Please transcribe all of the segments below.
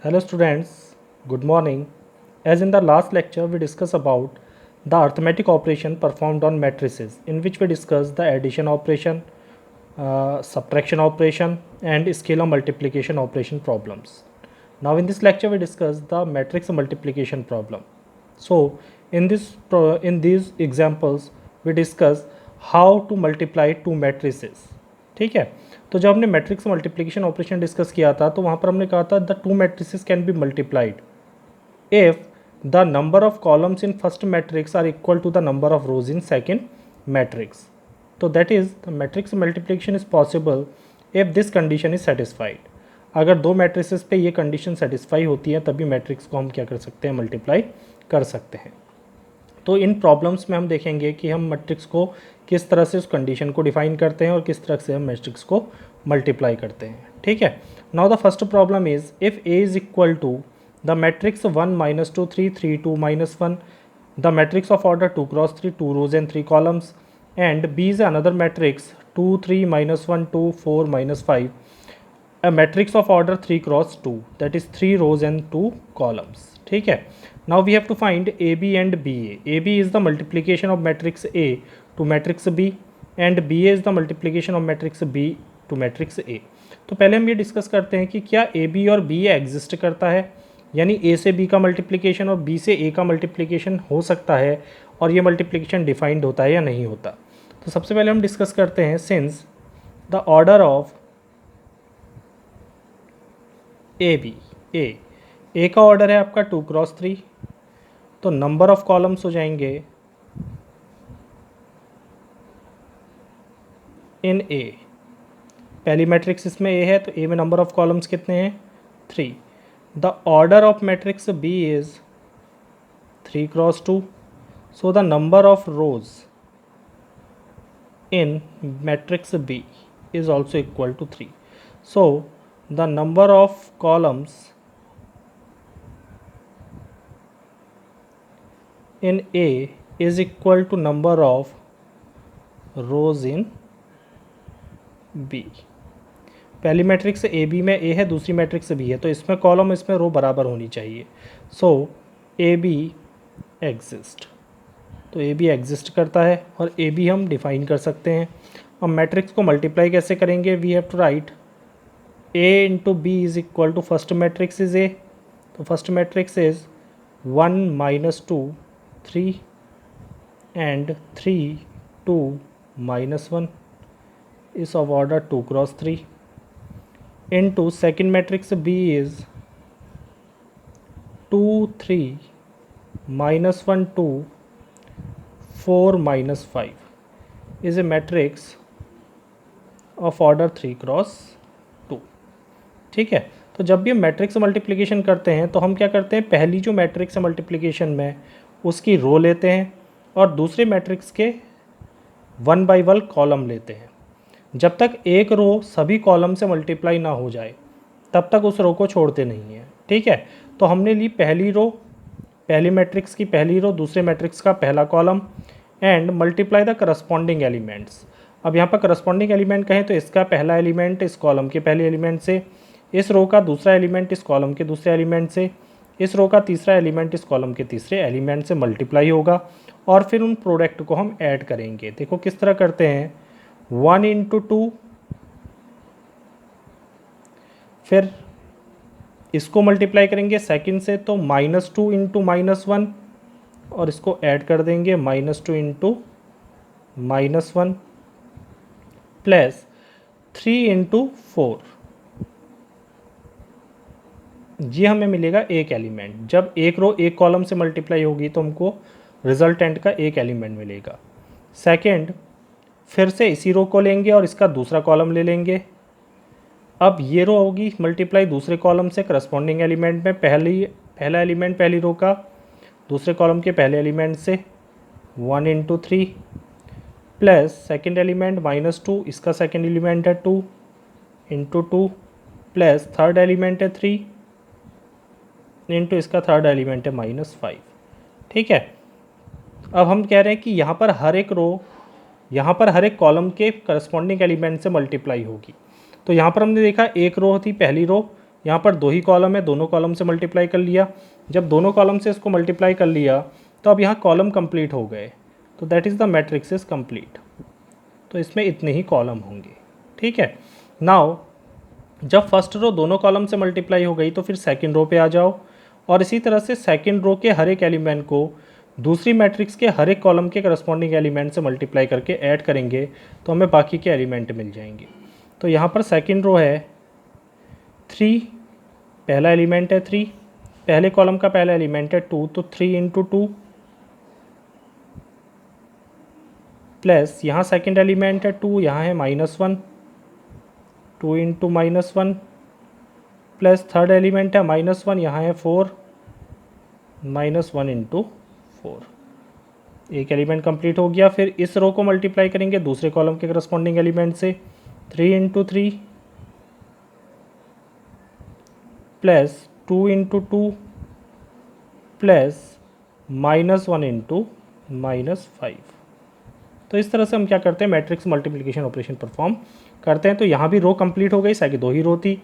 Hello students, good morning. As in the last lecture we discussed about the arithmetic operation performed on matrices, in which we discussed the addition operation, subtraction operation and scalar multiplication operation problems. Now in this lecture we discuss the matrix multiplication problem. So in these examples we discuss how to multiply two matrices. ठीक है, तो जब हमने matrix multiplication operation discuss किया था तो वहाँ पर हमने कहा था the two matrices can be multiplied if the number of columns in first matrix are equal to the number of rows in second matrix. तो that is the matrix multiplication is possible if this condition is satisfied. अगर दो matrices पे ये condition satisfy होती है तभी matrix को हम क्या कर सकते हैं, मल्टीप्लाई कर सकते हैं. तो इन प्रॉब्लम्स में हम देखेंगे कि हम मैट्रिक्स को किस तरह से उस कंडीशन को डिफाइन करते हैं और किस तरह से हम मैट्रिक्स को मल्टीप्लाई करते हैं. ठीक है, now the first problem is if A is equal to the matrix 1 -2 3 3 2 -1, the matrix of order 2 cross 3 2 rows and 3 columns, and B is another matrix 2 3 -1 2 4 -5, a matrix of order 3 cross 2, that is 3 rows and 2 columns. ठीक है, now we have to find AB and BA. AB is the multiplication of matrix A to matrix B and BA is the multiplication of matrix B to matrix A. तो पहले हम ये discuss करते हैं कि क्या AB और BA exist करता है, यानी A से B का मल्टीप्लिकेशन और B से A का मल्टीप्लिकेशन हो सकता है और ये मल्टीप्लिकेशन डिफाइंड होता है या नहीं होता. तो सबसे पहले हम डिस्कस करते हैं सिंस द ऑर्डर ऑफ ए का ऑर्डर है आपका 2 क्रॉस 3, तो नंबर ऑफ कॉलम्स हो जाएंगे इन ए. पहली मैट्रिक्स इसमें ए है तो ए में नंबर ऑफ कॉलम्स कितने हैं, 3. The order of matrix B is 3 cross 2, so the number of rows in matrix B is also equal to 3. So the number of columns in A is equal to number of rows in B. पहली matrix A B में ए है, दूसरी matrix B है, तो इसमें column इसमें रो बराबर होनी चाहिए. सो ए बी एग्जिस्ट, तो ए बी एग्जिस्ट करता है और ए बी हम डिफाइन कर सकते हैं. अब मैट्रिक्स को मल्टीप्लाई कैसे करेंगे, we have to write A into B is equal to first matrix is A, तो first matrix is 1 -2 3 and 3 2 -1 is of order 2 cross 3 into second matrix B is 2 3 -1 2 4 -5 is a matrix of order 3 cross 2. ठीक है, तो जब भी हम matrix multiplication करते हैं तो हम क्या करते हैं, पहली जो मैट्रिक्स है मल्टीप्लिकेशन में उसकी रो लेते हैं और दूसरे मैट्रिक्स के 1 by 1 कॉलम लेते हैं. जब तक एक रो सभी कॉलम से मल्टीप्लाई ना हो जाए तब तक उस रो को छोड़ते नहीं हैं. ठीक है, तो हमने ली पहली रो, पहली मैट्रिक्स की पहली रो, दूसरे मैट्रिक्स का पहला column and multiply the corresponding elements. अब यहाँ पर करस्पॉन्डिंग एलिमेंट कहें तो इसका पहला एलिमेंट इस कॉलम के पहले एलिमेंट से, इस रो का दूसरा एलिमेंट इस कॉलम के दूसरे एलिमेंट से, इस रो का तीसरा एलिमेंट इस कॉलम के तीसरे एलिमेंट से मल्टीप्लाई होगा और फिर उन प्रोडक्ट को हम ऐड करेंगे. देखो किस तरह करते हैं, 1 × 2, फिर इसको मल्टीप्लाई करेंगे सेकंड से तो -2 × -1 और इसको ऐड कर देंगे -2 × -1 प्लस 3 × 4. ये हमें मिलेगा एक एलिमेंट. जब एक रो एक कॉलम से मल्टीप्लाई होगी तो हमको रिजल्टेंट का एक एलिमेंट मिलेगा. सेकंड, फिर से इसी रो को लेंगे और इसका दूसरा कॉलम ले लेंगे. अब ये रो होगी मल्टीप्लाई दूसरे कॉलम से करस्पॉन्डिंग एलिमेंट में, पहला एलिमेंट पहली रो का दूसरे कॉलम के पहले एलिमेंट से 1 × 3 प्लस सेकेंड एलिमेंट -2, इसका सेकेंड एलिमेंट है 2 × 2 प्लस थर्ड एलिमेंट है 3 इंटू इसका थर्ड एलिमेंट है -5. ठीक है, अब हम कह रहे हैं कि यहाँ पर हर एक कॉलम के करस्पॉन्डिंग एलिमेंट से मल्टीप्लाई होगी. तो यहाँ पर हमने देखा एक रो थी पहली रो, यहाँ पर दो ही कॉलम है, दोनों कॉलम से मल्टीप्लाई कर लिया। जब दोनों कॉलम से इसको मल्टीप्लाई कर लिया तो अब यहाँ कॉलम कंप्लीट हो गए, तो that is the matrix is complete. तो इसमें इतने ही कॉलम होंगे, ठीक है। नाउ जब फर्स्ट रो दोनों कॉलम से मल्टीप्लाई हो गई तो फिर सेकंड रो पे आ जाओ, और इसी तरह से सेकंड रो के हर एक एलिमेंट को दूसरी मैट्रिक्स के हर एक कॉलम के करस्पॉन्डिंग एलिमेंट से मल्टीप्लाई करके ऐड करेंगे तो हमें बाकी के एलिमेंट मिल जाएंगे। तो यहाँ पर सेकंड रो है 3, पहला एलिमेंट है 3, पहले कॉलम का पहला एलिमेंट है 2, तो 3 इंटू 2 प्लस यहाँ सेकेंड एलिमेंट है 2, यहाँ है -1, 2 इंटू -1 प्लस थर्ड एलिमेंट है -1, यहाँ है 4, -1 इंटू 4। एक एलिमेंट कंप्लीट हो गया। फिर इस रो को मल्टीप्लाई करेंगे दूसरे कॉलम के करस्पॉन्डिंग एलिमेंट से, 3 into 3 plus 2 into 2 plus -1 into -5। तो इस तरह से हम क्या करते हैं, मैट्रिक्स मल्टीप्लिकेशन ऑपरेशन परफॉर्म करते हैं। तो यहाँ भी रो कंप्लीट हो गई, सारी दो ही रो थी,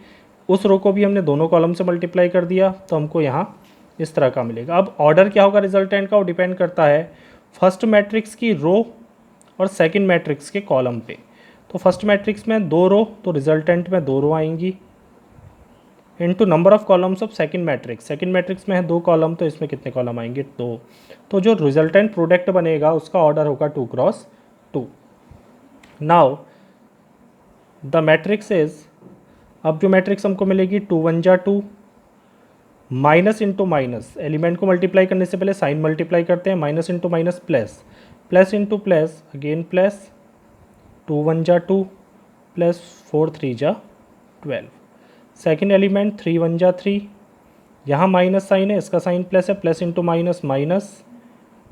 उस रो को भी हमने दोनों कॉलम से मल्टीप्लाई कर दिया, तो हमको यहाँ इस तरह का मिलेगा। अब ऑर्डर क्या होगा रिजल्टेंट का, वो डिपेंड करता है फर्स्ट मैट्रिक्स की रो और सेकंड मैट्रिक्स के कॉलम पे। तो फर्स्ट मैट्रिक्स में 2 रो, तो रिजल्टेंट में 2 रो आएंगी, into number of columns of second matrix. Second matrix में है 2 कॉलम, तो इसमें कितने कॉलम आएंगे, 2। तो जो रिजल्टेंट प्रोडक्ट बनेगा उसका ऑर्डर होगा 2 cross 2। Now the matrix is, अब जो मैट्रिक्स हमको मिलेगी 2 1 जा 2, माइनस इंटू माइनस, एलिमेंट को मल्टीप्लाई करने से पहले साइन मल्टीप्लाई करते हैं, minus into minus plus, plus into plus again plus, 2 1 जा 2 प्लस 4 3 जा 12। सेकेंड एलिमेंट 3 1 जा 3, यहाँ माइनस साइन है, इसका साइन प्लस है, प्लस इंटू माइनस माइनस,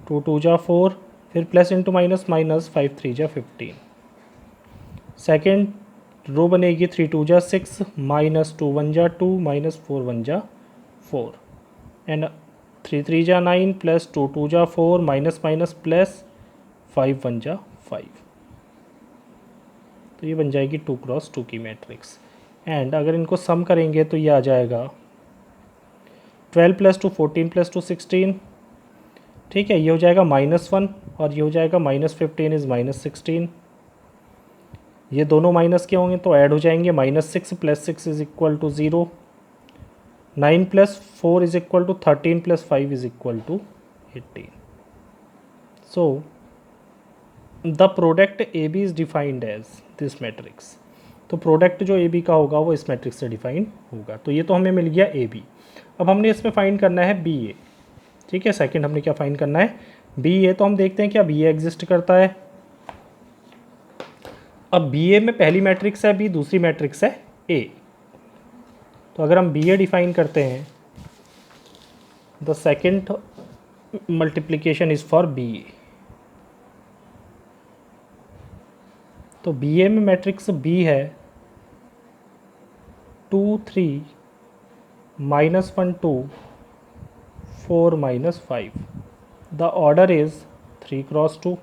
2 2 जा 4, फिर प्लस इंटू माइनस माइनस, 5 3 जा 15। सेकेंड रो बनेगी 3 2 जा 6, माइनस 2 1 जा 2, माइनस 4 1 जा 4, एंड 3 3 जा 9, प्लस 2 2 जा 4, माइनस माइनस प्लस, 5 1 जा 5। तो ये बन जाएगी 2 क्रॉस 2 की मैट्रिक्स। एंड अगर इनको सम करेंगे तो ये आ जाएगा 12 + 2 14 + 2 16, ठीक है। ये हो जाएगा -1 और ये हो जाएगा -15 इज़ -16। ये दोनों माइनस के होंगे तो ऐड हो जाएंगे, -6 + 6 is equal to 0, 9 + 4 is equal to 13 + 5 is equal to 18। So the product A B is defined as this matrix. तो प्रोडक्ट जो ए बी का होगा वो इस मैट्रिक्स से डिफाइन होगा। तो ये तो हमें मिल गया ए बी। अब हमने इसमें फाइंड करना है बी ए, ठीक है। सेकंड हमने क्या फाइंड करना है, बी ए। तो हम देखते हैं क्या बी ए एग्जिस्ट करता है। अब बी ए में पहली मैट्रिक्स है बी, दूसरी मैट्रिक्स है ए। तो अगर हम बी ए डिफाइन करते हैं, the second multiplication is for B A. तो बी ए में मैट्रिक्स बी है 2 3 -1 2 4 -5। The order is 3 cross 2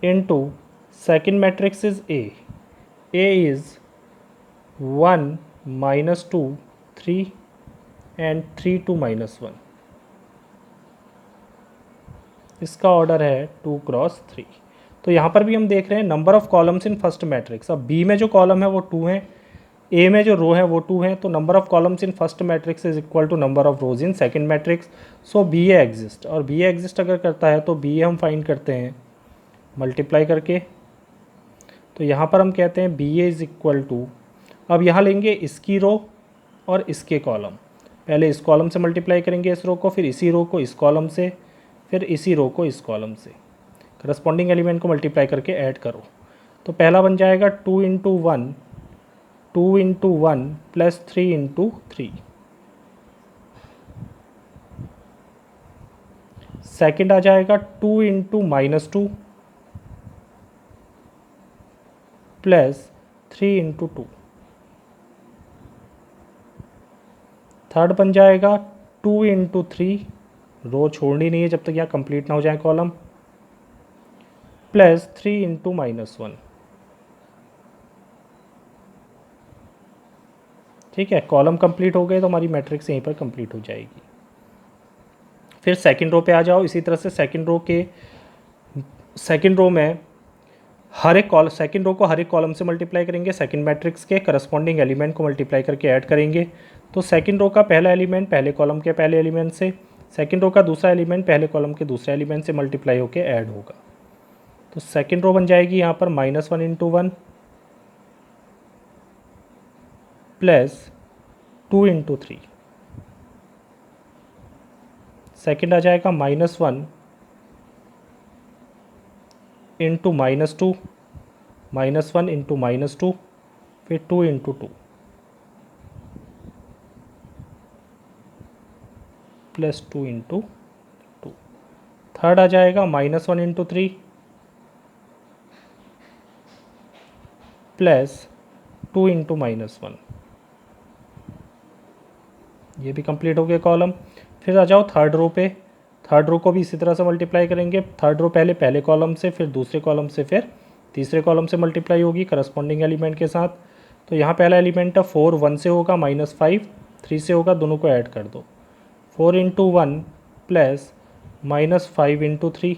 into second matrix is A. A is 1 -2 3 and 3 2 -1। इसका ऑर्डर है 2 क्रॉस 3। तो यहाँ पर भी हम देख रहे हैं number of columns in first matrix. अब बी में जो कॉलम है वो 2 हैं, ए में जो रो है वो 2 हैं। तो number of columns in first matrix is equal to number of rows in second matrix. So B A exist, और बी ए एग्जिस्ट अगर करता है तो बी ए हम फाइंड करते हैं मल्टीप्लाई करके। तो यहाँ पर हम कहते हैं B A is equal to, अब यहाँ लेंगे इसकी रो और इसके कॉलम, पहले इस कॉलम से मल्टीप्लाई करेंगे इस रो को, फिर इसी रो को इस कॉलम से, फिर इसी रो को इस कॉलम से, करस्पॉन्डिंग एलिमेंट को मल्टीप्लाई करके ऐड करो। तो पहला बन जाएगा 2 इंटू 1, 2 इंटू 1 प्लस 3 इंटू 3। सेकेंड आ जाएगा 2 इंटू -2 प्लस 3 इंटू 2। थर्ड बन जाएगा 2 इंटू 3, रो छोड़नी नहीं है जब तक यहाँ कंप्लीट ना हो जाए कॉलम, प्लस 3 इंटू -1, ठीक है, कॉलम कंप्लीट हो गए तो हमारी मैट्रिक्स यहीं पर कंप्लीट हो जाएगी। फिर सेकंड रो पे आ जाओ। इसी तरह से सेकंड रो में सेकंड रो को हर एक कॉलम से मल्टीप्लाई करेंगे, सेकंड मैट्रिक्स के करस्पॉन्डिंग एलिमेंट को मल्टीप्लाई करके ऐड करेंगे। तो सेकंड रो का पहला एलिमेंट पहले कॉलम के पहले एलिमेंट से, सेकंड रो का दूसरा एलिमेंट पहले कॉलम के दूसरे एलिमेंट से मल्टीप्लाई होकर ऐड होगा। तो सेकंड रो बन जाएगी यहाँ पर -1 × 1 प्लस 2 × 3। सेकंड आ जाएगा -1 × -2 -1 × -2 फिर 2 × 2 प्लस 2 × 2। थर्ड आ जाएगा -1 × 3 प्लस 2 × -1। ये भी कंप्लीट हो गया कॉलम। फिर आ जाओ थर्ड रो पे। थर्ड रो को भी इसी तरह से मल्टीप्लाई करेंगे। थर्ड रो पहले कॉलम से, फिर दूसरे कॉलम से, फिर तीसरे कॉलम से मल्टीप्लाई होगी करस्पॉन्डिंग एलिमेंट के साथ। तो यहाँ पहला एलिमेंट है 4 1 से होगा, -5 3 से होगा, दोनों को ऐड कर दो। 4 × 1 प्लस -5 × 3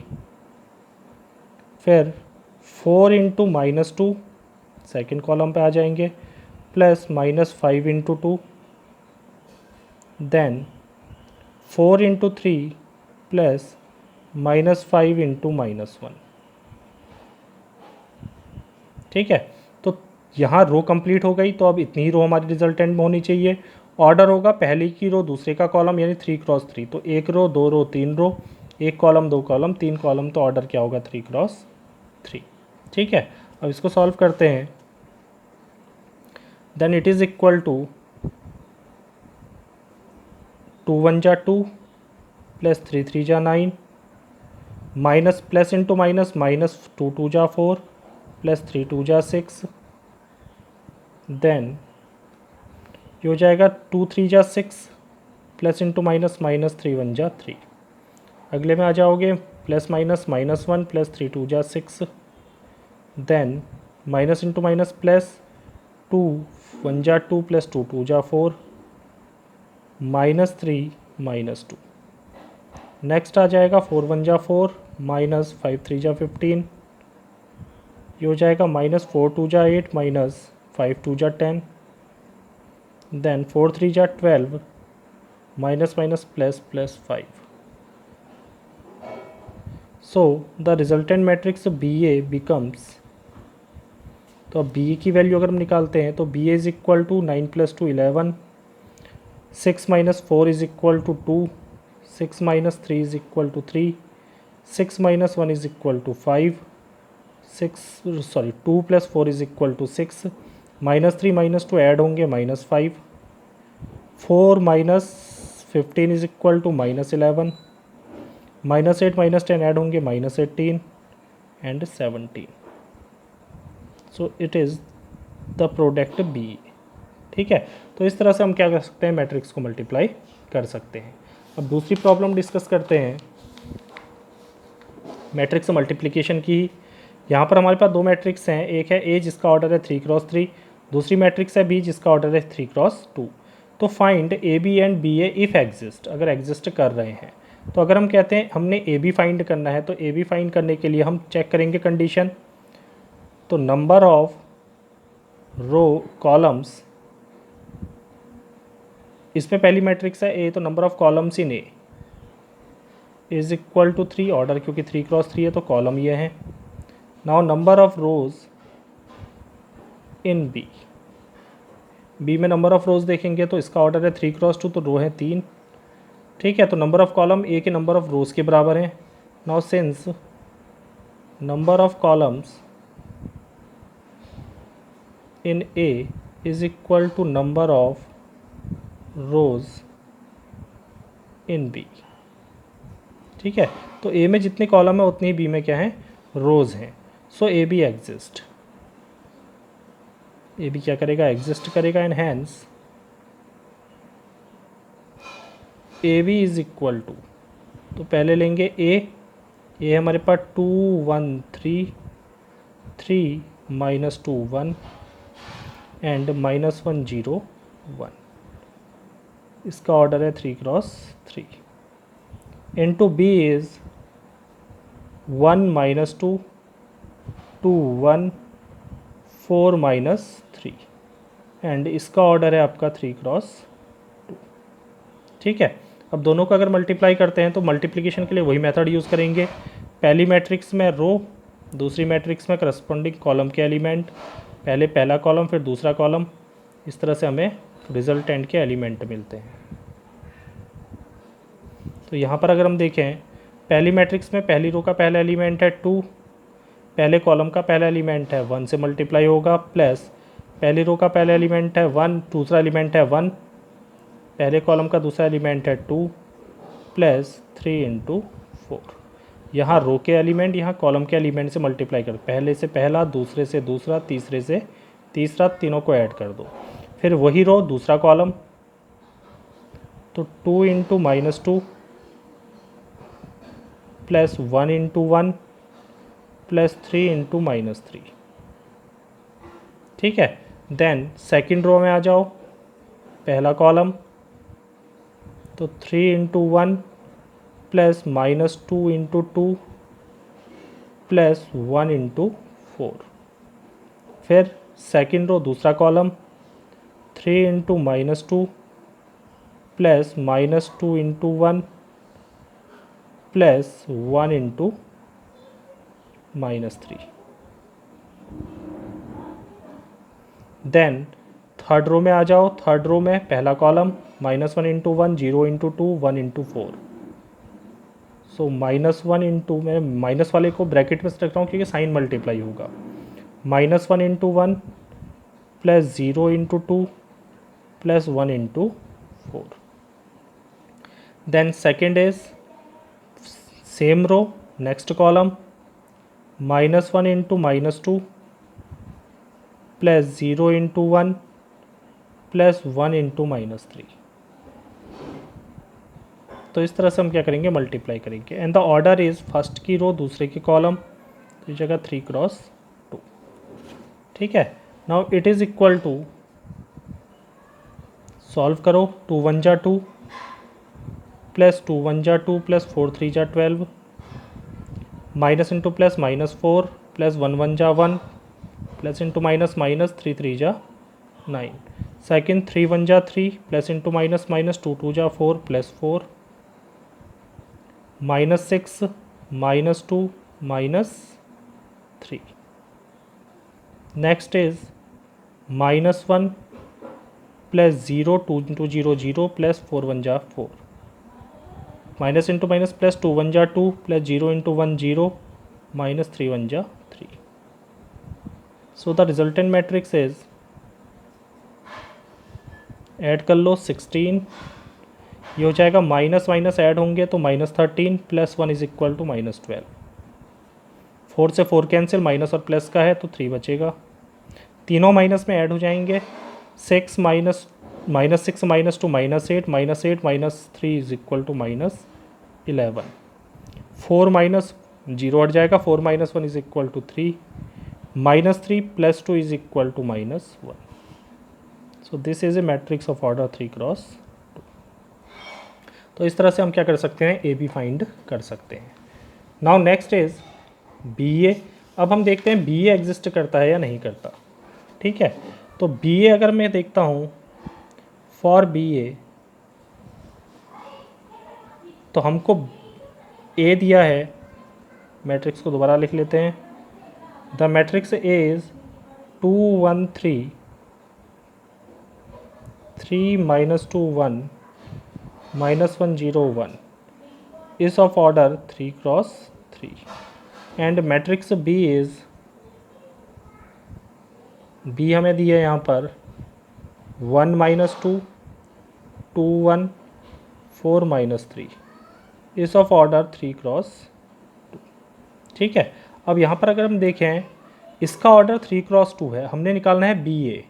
फिर 4 × -2 सेकेंड कॉलम पे आ जाएंगे प्लस -5 × 2 देन 4 × 3 प्लस -5 × -1। ठीक है, तो यहाँ रो कंप्लीट हो गई। तो अब इतनी ही रो हमारी रिजल्टेंट में होनी चाहिए। ऑर्डर होगा पहले की रो दूसरे का कॉलम, यानी 3 × 3। तो 1 रो 2 रो 3 रो, 1 कॉलम 2 कॉलम 3 कॉलम, तो ऑर्डर क्या होगा 3 × 3। ठीक है, अब इसको सॉल्व करते हैं। Then it is equal to 2 1 जा 2 प्लस 3 3 जा 9 माइनस प्लस इंटू माइनस -2 2 जा 4 प्लस 3 2 जा 6। देन ये हो जाएगा 2 3 जा 6 प्लस इंटू माइनस -3 1 जा 3। अगले में आ जाओगे प्लस माइनस -1 प्लस 3 2 जा 6। Then minus into minus plus 2 1 जा 2 प्लस 2 2 जा 4 -3 -2। नेक्स्ट आ जाएगा 4 1 जा 4 -5 3 जा 15। ये हो जाएगा -4 2 जा 8 -5 2 जा 10। देन 4 3 जा 12 minus minus plus plus 5। So the resultant matrix BA becomes, तो अब BA की वैल्यू अगर हम निकालते हैं तो BA is equal to 9 + 2 11, 6 - 4 is equal to 2, 6 - 3 is equal to 3, 6 - 1 is equal to 5, 2 + 4 is equal to 6, -3 - 2 add होंगे -5, 4 - 15 इज इक्वल टू -11, -8 - 10 ऐड होंगे -18 and 17। So it is the product BA। ठीक है, तो इस तरह से हम क्या कर सकते हैं, मैट्रिक्स को मल्टीप्लाई कर सकते हैं। अब दूसरी प्रॉब्लम डिस्कस करते हैं मैट्रिक्स मल्टीप्लिकेशन की। यहाँ पर हमारे पास दो मैट्रिक्स हैं, एक है A जिसका ऑर्डर है 3 × 3, दूसरी मैट्रिक्स है B जिसका ऑर्डर है 3 × 2। तो find AB and BA if exist, अगर एग्जिस्ट कर रहे हैं। तो अगर हम कहते हैं हमने AB फाइंड करना है, तो AB फाइंड करने के लिए हम चेक करेंगे कंडीशन। तो नंबर ऑफ रो कॉलम्स, इसमें पहली मैट्रिक्स है A, तो number of columns in A is equal to 3, order क्योंकि 3 × 3 है तो कॉलम ये है। Now number of rows in B में नंबर ऑफ रोज देखेंगे तो इसका ऑर्डर है 3 × 2, तो रो है 3। ठीक है, तो नंबर ऑफ कॉलम A के नंबर ऑफ रोज के बराबर है। Now since number of columns in A is equal to number of rows in B। ठीक है, तो A में जितने कॉलम है उतनी ही B में क्या है, रोज हैं। सो AB एग्जिस्ट, AB क्या करेगा, एग्जिस्ट करेगा। And hence AB is equal to, तो पहले लेंगे A है हमारे पास 2 1 3 3 -2 1 एंड -1 0 1, इसका ऑर्डर है 3×3. इनटू बी इज़ 1 - 2, 2 1 4 - 3 एंड इसका ऑर्डर है आपका 3×2. ठीक है, अब दोनों को अगर मल्टीप्लाई करते हैं तो मल्टीप्लिकेशन के लिए वही मेथड यूज़ करेंगे. पहली मैट्रिक्स में रो, दूसरी मैट्रिक्स में करस्पॉन्डिंग कॉलम के एलिमेंट, पहले पहला कॉलम फिर दूसरा कॉलम, इस तरह से हमें रिजल्टेंट के एलिमेंट मिलते हैं. तो यहाँ पर अगर हम देखें, पहली मैट्रिक्स में पहली रो का पहला एलिमेंट है 2, पहले कॉलम का पहला एलिमेंट है 1 से मल्टीप्लाई होगा, प्लस पहली रो का पहला एलिमेंट है 1, दूसरा एलिमेंट है 1, पहले कॉलम का दूसरा एलिमेंट है 2, प्लस 3 × 4. यहाँ रो के एलिमेंट यहाँ कॉलम के एलिमेंट से मल्टीप्लाई कर, पहले से पहला, दूसरे से दूसरा, तीसरे से तीसरा, तीनों को ऐड कर दो. फिर वही रो दूसरा कॉलम, तो 2 × -2 प्लस 1 × 1 प्लस 3 × -3. ठीक है, देन सेकंड रो में आ जाओ, पहला कॉलम, तो 3 × 1 प्लस -2 × 2 प्लस 1 × 4. फिर सेकंड रो दूसरा column, 3 × -2 plus -2 × 1 plus 1 × -3. Then third row में आ जाओ, थर्ड रो में पहला कॉलम, -1 × 1 0 × 2 1 × 4. सो -1 × मैं माइनस वाले को ब्रैकेट में रख रहा हूँ क्योंकि साइन मल्टीप्लाई होगा. -1 × 1 plus 0 × 2 plus 1 × 4. Then second is same row, next column, -1 × -2 plus 0 × 1 plus 1 × -3. तो इस तरह से हम क्या करेंगे, मल्टीप्लाई करेंगे. And the order is first की रो दूसरे की कॉलम, तो इस जगह 3×2. ठीक है, now it is equal to, solve करो, 2 1 जा 2 प्लस 2 1 जा 2 प्लस 4 3 जा 12, माइनस इंटू प्लस -4 प्लस 1 1 जा 1 प्लस इंटू माइनस माइनस 3 3 जा 9. सेकेंड 3 1 जा 3 प्लस इंटू माइनस माइनस 2 2 जा 4 plus 4, -6 -2 -3. Next is -1 plus 0 2 × 0 0 plus 4 1 जा 4, माइनस इंटू माइनस प्लस 2 1 जा 2 प्लस 0 × 1 0 माइनस 3 1 जा 3. So the resultant matrix is, add कर लो 16, ये हो जाएगा माइनस माइनस ऐड होंगे तो -13 प्लस 1 इज इक्वल टू -12. 4 से 4 कैंसिल, माइनस और प्लस का है तो 3 बचेगा, तीनों माइनस में ऐड हो जाएंगे. 6 -6 -2 -8 -3 इज इक्वल टू -11. 4 माइनस 0 हट जाएगा, 4 - 1 is equal to 3, -3 + 2 is equal to -1. So this is a matrix of order 3×2. तो इस तरह से हम क्या कर सकते हैं, ए बी फाइंड कर सकते हैं. नाउ नेक्स्ट इज बी ए. अब हम देखते हैं बी ए एग्जिस्ट करता है या नहीं करता. ठीक है, तो बी ए अगर मैं देखता हूँ, फॉर बी ए, तो हमको ए दिया है, मैट्रिक्स को दोबारा लिख लेते हैं. The matrix A is 2 1 3 3 -2 1 -1 0 1 is of order 3×3 and matrix B is, B हमें दिया है यहाँ पर 1 -2 2 1 4 -3 is of order 3×2. ठीक है, अब यहाँ पर अगर हम देखें, इसका ऑर्डर 3×2 है, हमने निकालना है बी ए,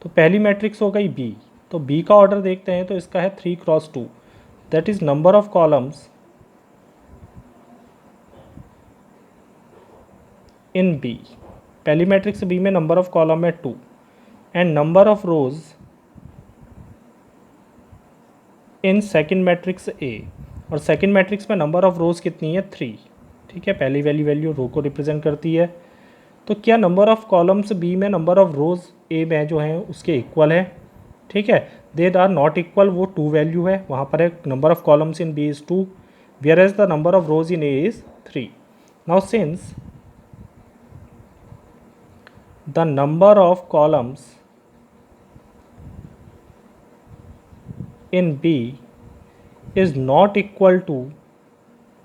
तो पहली मैट्रिक्स हो गई बी, तो बी का ऑर्डर देखते हैं, तो इसका है 3×2, that is number of columns in B. पहली मैट्रिक्स बी में नंबर ऑफ कॉलम है 2 and number of rows in second matrix A, और सेकंड मैट्रिक्स में नंबर ऑफ रोज़ कितनी है 3, ठीक है, पहली वाली वैल्यू रो को रिप्रेजेंट करती है। तो क्या नंबर ऑफ कॉलम्स बी में नंबर ऑफ रोज़ ए में जो हैं उसके इक्वल है, ठीक है, दे आर नॉट इक्वल, वो 2 वैल्यू है, वहाँ पर एक number of columns in B is 2 whereas the number of rows in A is 3। Now since the number of columns in B is not equal to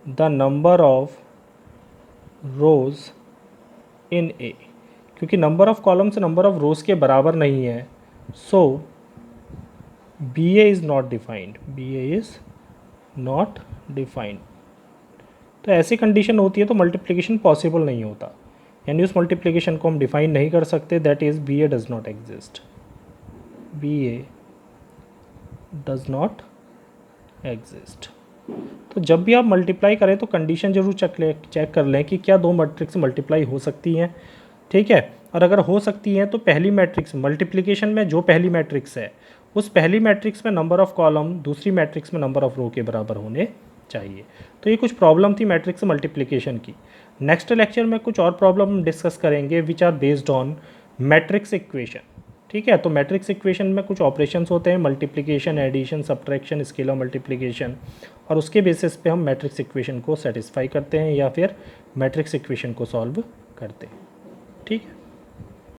the number of rows in A, क्योंकि number of columns number of rows के बराबर नहीं है, so B A is not defined, B A is not defined. तो ऐसी condition होती है तो मल्टीप्लिकेशन पॉसिबल नहीं होता, यानी उस मल्टीप्लिकेशन को हम डिफाइन नहीं कर सकते, that is B A does not exist, B A does not exist. तो जब भी आप मल्टीप्लाई करें तो कंडीशन जरूर चेक कर लें कि क्या दो मैट्रिक्स मल्टीप्लाई हो सकती हैं, ठीक है, और अगर हो सकती हैं तो पहली मैट्रिक्स मल्टीप्लिकेशन में जो पहली मैट्रिक्स है उस पहली मैट्रिक्स में नंबर ऑफ कॉलम दूसरी मैट्रिक्स में नंबर ऑफ रो के बराबर होने चाहिए। तो ये कुछ प्रॉब्लम थी मैट्रिक्स मल्टीप्लिकेशन की। नेक्स्ट लेक्चर में कुछ और प्रॉब्लम डिस्कस करेंगे which are based on matrix equation, ठीक है। तो मैट्रिक्स इक्वेशन में कुछ ऑपरेशंस होते हैं, multiplication, addition, subtraction, scalar multiplication, और उसके बेसिस पे हम मैट्रिक्स इक्वेशन को सेटिस्फाई करते हैं या फिर मैट्रिक्स इक्वेशन को सॉल्व करते हैं, ठीक है।